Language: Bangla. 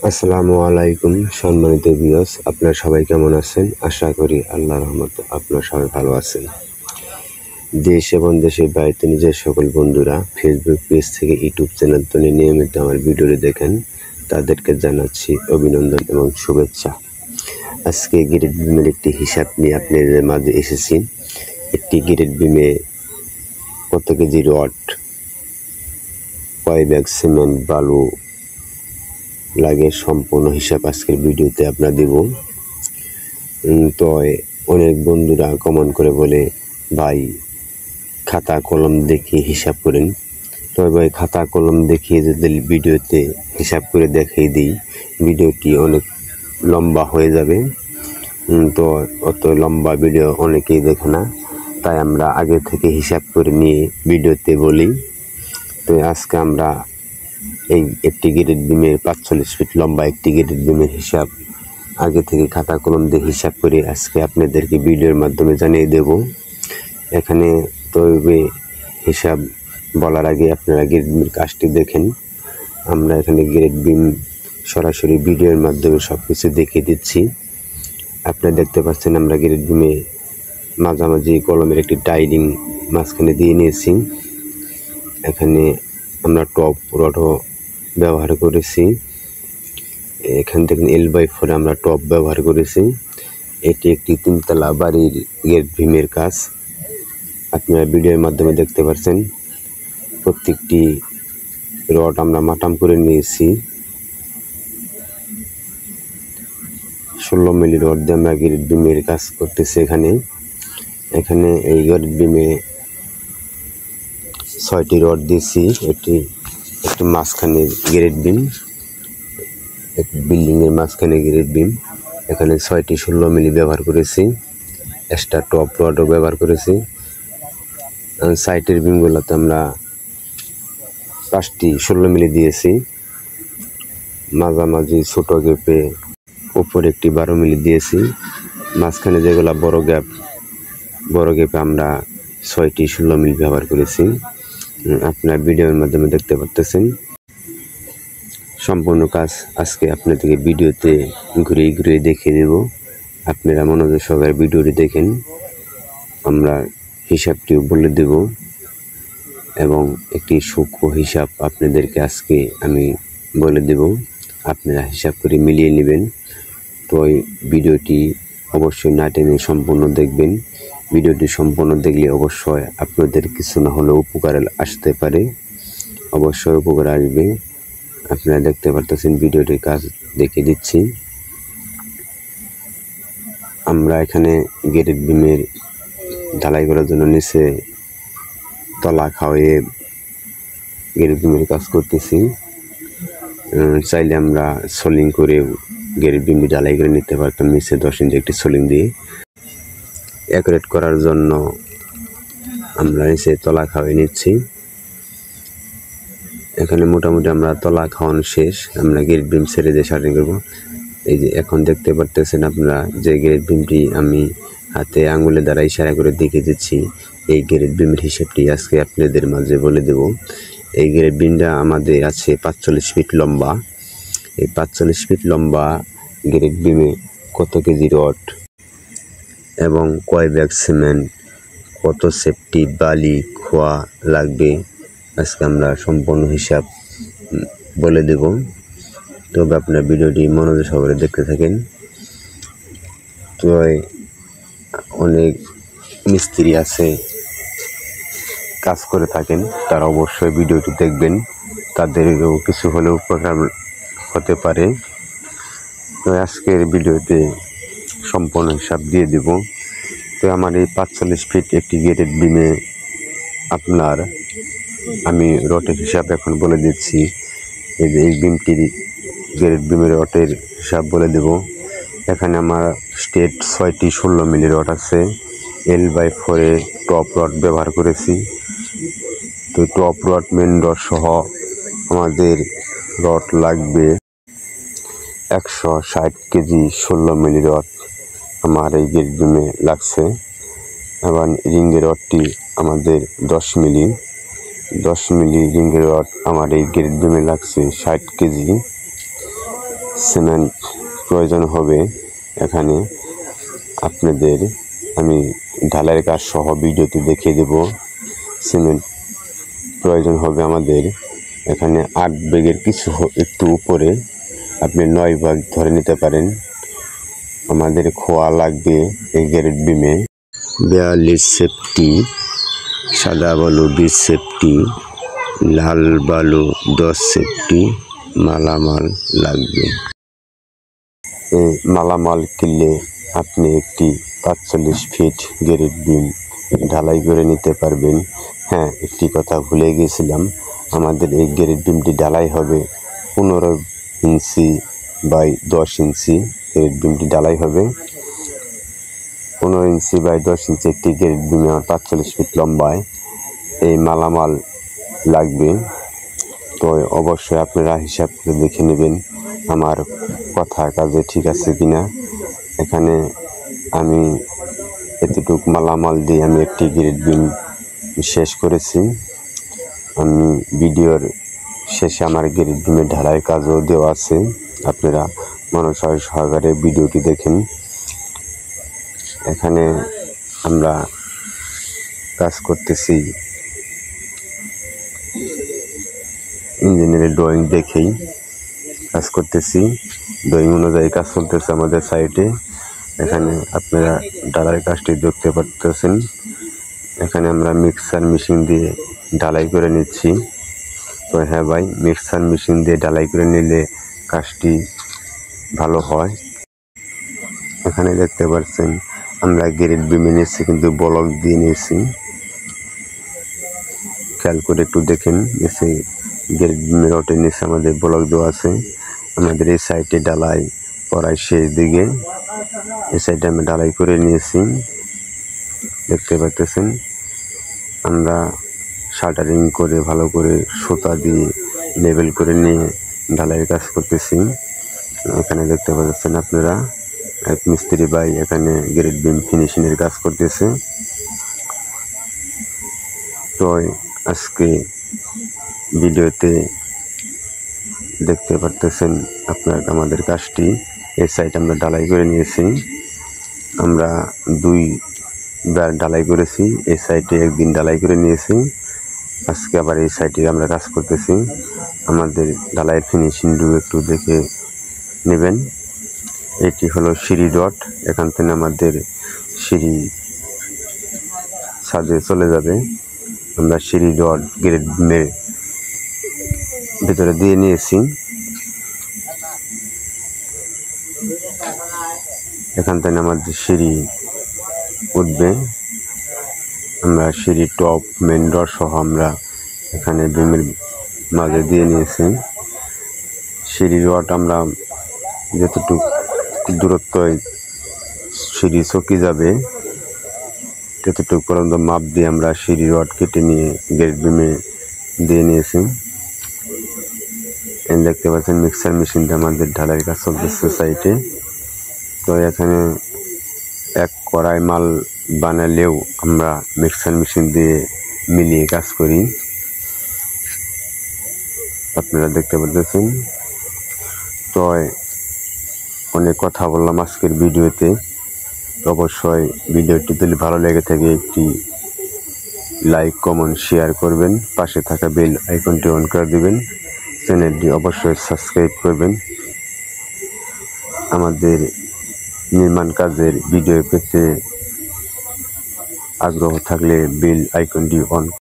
আসসালামু আলাইকুম সম্মানিত ভিউয়ার্স, আপনারা সবাই কেমন আছেন? আশা করি আল্লাহর রহমতে আপনারা সবাই ভালো আছেন। দেশ এবং দেশের বাইরে নিজের সকল বন্ধুরা ফেসবুক পেজ থেকে ইউটিউব চ্যানেল থেকে নিয়মিত আমার ভিডিওটি দেখেন, তাদেরকে জানাচ্ছি অভিনন্দন এবং শুভেচ্ছা। আজকে গ্রেড বিমের একটি হিসাব নিয়ে আপনাদের মাঝে এসেছি। একটি গ্রেড বিমে কত কেজি রড, কয় ব্যাগ সিমেন্ট, বালু লাগে সম্পূর্ণ হিসাব আজকের ভিডিওতে আপনারা দিব। তো অনেক বন্ধুরা কমেন্ট করে বলে, ভাই খাতা কলম দেখিয়ে হিসাব করেন। তবে ভাই খাতা কলম দেখিয়ে যদি ভিডিওতে হিসাব করে দেখিয়ে দিই, ভিডিওটি অনেক লম্বা হয়ে যাবে। তো অত লম্বা ভিডিও অনেকেই দেখে না, তাই আমরা আগে থেকে হিসাব করে নিয়ে ভিডিওতে বলি। তো আজকে আমরা এই একটি গ্রেড বিমের 45 ফিট লম্বা একটি গ্রেড বিমের হিসাব আগে থেকে খাতা কলম দিয়ে হিসাব করে আজকে আপনাদেরকে ভিডিওর মাধ্যমে জানিয়ে দেব। এখানে তবে হিসাব বলার আগে আপনারা গ্রেড বিমের কাজটি দেখেন। আমরা এখানে গ্রেড বিম সরাসরি ভিডিওর মাধ্যমে সব কিছু দেখিয়ে দিচ্ছি। আপনারা দেখতে পাচ্ছেন আমরা গ্রেড বিমে মাঝামাঝি কলমের একটি টাইলিং মাঝখানে দিয়ে নিয়েছি। এখানে আমরা টপ রডও ব্যবহার করেছি। এখান থেকে L/4 আমরা টপ ব্যবহার করেছি। এটি একটি 3তলা বাড়ির গ্রেড বিমের কাজ। আপনারা ভিডিওর মাধ্যমে দেখতে পাচ্ছেন প্রত্যেকটি রড আমরা মাটাম করে নিয়েছি। 16 মিলি রড দিয়ে আমরা গ্রেড বিমের কাজ করতেছি। এখানে এই গ্রেড বিমে 6টি রড দিয়েছি। একটি মাঝখানে গ্রেড বিম, বিল্ডিংয়ের মাঝখানে গ্রেড বিম। এখানে 6টি 16 মিলি ব্যবহার করেছি। এক্সট্রা টপ রডও ব্যবহার করেছি। সাইটের বিমগুলোতে আমরা 5টি 16 মিলি দিয়েছি। মাঝামাঝি ছোটো গ্যাপে উপরে একটি 12 মিলি দিয়েছি। মাঝখানে যেগুলো বড় গ্যাপে আমরা 6টি 16 মিলি ব্যবহার করেছি। আপনারা ভিডিওর মাধ্যমে দেখতে পাচ্ছেন সম্পূর্ণ কাজ আজকে আপনাদেরকে ভিডিওতে ঘুরে দেখিয়ে দেব। আপনারা মনোযোগ সহকারে ভিডিওটি দেখেন, আমরা হিসাবটিও বলে দেব এবং একটি সূক্ষ্ম হিসাব আপনাদেরকে আজকে আমি বলে দেব। আপনারা হিসাব করে মিলিয়ে নেবেন। তো এই ভিডিওটি অবশ্যই না টেনে সম্পূর্ণ দেখবেন। ভিডিওটি সম্পূর্ণ দেখলে অবশ্যই আপনাদের কিছু না হলেও উপকার আসতে পারে, অবশ্যই উপকার আসবে। আপনারা দেখতে পারতেছেন ভিডিওটির কাজ দেখিয়ে দিচ্ছি। আমরা এখানে গ্রেড বিমের ঢালাই করার জন্য নিচে তলা খাওয়াইয়ে গ্রেড বিমের কাজ করতেছি। চাইলে আমরা সোলিং করে গ্রেড বিম ঢালাই করে নিতে পারতাম, নিচে 10 ইঞ্চি একটি সোলিং দিয়ে। অ্যাকুরেট করার জন্য আমরা নিচে তলা খাওয়াই নিচ্ছি। এখানে মোটামুটি আমরা তলা খাওয়ানো শেষ, আমরা গ্রেড বিম ছেড়ে দিয়ে শার্টিং করবো। এই যে এখন দেখতে পারতেছেন আপনারা যে গ্রেড বিমটি আমি হাতে আঙুলে দ্বারা ইশারা করে দেখিয়ে দিচ্ছি, এই গ্রেড বিমের হিসেবটি আজকে আপনাদের মাঝে বলে দেব। এই গ্রেড বিমটা আমাদের আছে 45 ফিট লম্বা। এই 45 ফিট লম্বা গ্রেড বিমে কত কেজি রড এবং কয় ব্যাগ সিমেন্ট, কত সেফটি বালি খোয়া লাগবে আজকে আমরা সম্পূর্ণ হিসাব বলে দেব। তবে আপনার ভিডিওটি মনোযোগ সহকারে দেখতে থাকেন। তো অনেক মিস্ত্রি আছে কাজ করে থাকেন, তারা অবশ্যই ভিডিওটি দেখবেন, তাদেরও কিছু হলেও উপকার হতে পারে। তো আজকের ভিডিওতে সম্পূর্ণ হিসাব দিয়ে দেব। তো আমার এই 45 ফিট একটি গ্রেড বিমে আপনার আমি রটের হিসাব এখন বলে দিচ্ছি। এই যে এই বিমটির গ্রেড বিমের রটের হিসাব বলে দেব। এখানে আমার স্টেট 6টি 16 মিলি রড আছে। L/4 টপ রড ব্যবহার করেছি। তো টপ রড মেন রড সহ আমাদের রড লাগবে 160 কেজি 16 মিলি রড আমার এই গ্রেড বিমে লাগছে। এবং রিঙ্গের রডটি আমাদের 10 মিলি রিঙ্গের রড আমার এই গ্রেড বিমে লাগছে 60 কেজি। সিমেন্ট প্রয়োজন হবে। এখানে আপনাদের আমি ঢালাইয়ের কাজ সহ ভিডিওতে দেখিয়ে দেব। সিমেন্ট প্রয়োজন হবে আমাদের এখানে 8 ব্যাগের কিছু একটু উপরে, আপনি 9 ভাগ ধরে নিতে পারেন। আমাদের খোয়া লাগবে এই গ্যারেট বিমে 42 সেফটি, সাদা বালু 20 সেফটি, লাল বালু 10 সেফটি মালামাল লাগবে। এই মালামাল কিনলে আপনি একটি 45 ফিট গ্যারেট বিম ঢালাই করে নিতে পারবেন। হ্যাঁ, একটি কথা ভুলে গিয়েছিলাম, আমাদের এই গ্যারেট বিমটি ঢালাই হবে 15 ইঞ্চি বাই 10 ইঞ্চি। গ্যারেট বিমটি ঢালাই হবে 15 ইঞ্চি বাই 10 ইঞ্চি একটি গ্যারেট বিমে আমার 45 ফিট লম্বায় এই মালামাল লাগবে। তো অবশ্যই আপনারা হিসাব করে দেখে নেবেন আমার কথা কাজে ঠিক আছে কিনা। এখানে আমি এতটুকু মালামাল দিয়ে আমি একটি গ্যারেট বিম শেষ করেছি। আমি ভিডিওর শেষে আমার গ্যারেট বিমের ঢালাই কাজও দেওয়া আছে, আপনারা মনোযোগ সহকারে ভিডিওটি দেখেন। এখানে আমরা কাজ করতেছি ইঞ্জিনিয়ারের ড্রয়িং দেখেই কাজ করতেছি, ড্রয়িং অনুযায়ী কাজ চলতেছে আমাদের সাইটে। এখানে আপনারা ঢালাই কাজটি দেখতে পাচ্ছেন। এখানে আমরা মিক্সার মেশিন দিয়ে ঢালাই করে নিচ্ছি। তো হ্যাঁ ভাই, মিক্সার মেশিন দিয়ে ঢালাই করে নিলে কাজটি ভালো হয়। এখানে দেখতে পাচ্ছেন আমরা গ্যারেট বিমে নিচ্ছি, কিন্তু ব্লক দিয়ে নিয়েছি। খেয়াল করে একটু দেখেন, নিচে গ্যারেট বিমের রটের নিচে আমাদের ব্লক দেওয়া আছে। আমাদের এই সাইডে ঢালাই করার শেষ দিকে, এই সাইডে আমি ঢালাই করে নিয়েছি, দেখতে পাচ্ছেন। আমরা শাটারিং করে ভালো করে সুতা দিয়ে লেবেল করে নিয়ে ঢালাইয়ের কাজ করতেছি। এখানে দেখতে পাচ্ছেন আপনারা এক মিস্ত্রি ভাই এখানে গ্যারেট বিম ফিনিশিংয়ের কাজ করতেছে। তো আজকে ভিডিওতে দেখতে পারতেছেন আপনারা আমাদের কাজটি। এই সাইড আমরা ঢালাই করে নিয়েছি, আমরা 2বার ঢালাই করেছি। এই সাইডে একদিন ঢালাই করে নিয়েছি, আজকে আবার এই সাইডে আমরা কাজ করতেছি। আমাদের ঢালাই ফিনিশিংটু একটু দেখে নেবেন। এটি হলো সিঁড়ি রড, এখান থেকে আমাদের সিঁড়ি ছাদে চলে যাবে। আমরা সিঁড়ি রড গ্যারেট বিমের ভিতরে দিয়ে নিয়েছি। এখান থেকে আমাদের সিঁড়ি উঠবে। আমরা সিঁড়ি টপ মেন ডোর সহ আমরা এখানে বিমের মাঝে দিয়ে নিয়েছি। সিঁড়ি রড আমরা যতটুকু দূরত্ব সিঁড়ি চকি যাবে ততটুকু পর্যন্ত মাপ দিয়ে আমরা সিঁড়ি রড কেটে নিয়ে গ্যারেট বিমে দিয়ে নিয়েছি। দেখতে পাচ্ছেন মিক্সার মেশিনটা আমাদের ঢালাই কাজ চলতেছে সাইটে। তো এখানে এক কড়াই মাল বানালেও আমরা মিক্সার মেশিন দিয়ে মিলিয়ে কাজ করি, আপনারা দেখতে পাচ্ছেন। তো অনেক কথা বললাম আজকের ভিডিওতে। অবশ্যই ভিডিওটি যদি ভালো লেগে থাকে একটি লাইক কমেন্ট শেয়ার করবেন, পাশে থাকা বেল আইকনটি অন করে দিবেন, চ্যানেলটি অবশ্যই সাবস্ক্রাইব করবেন। আমাদের নির্মাণ কাজের ভিডিও পেতে আগ্রহ থাকলে বেল আইকনটি অন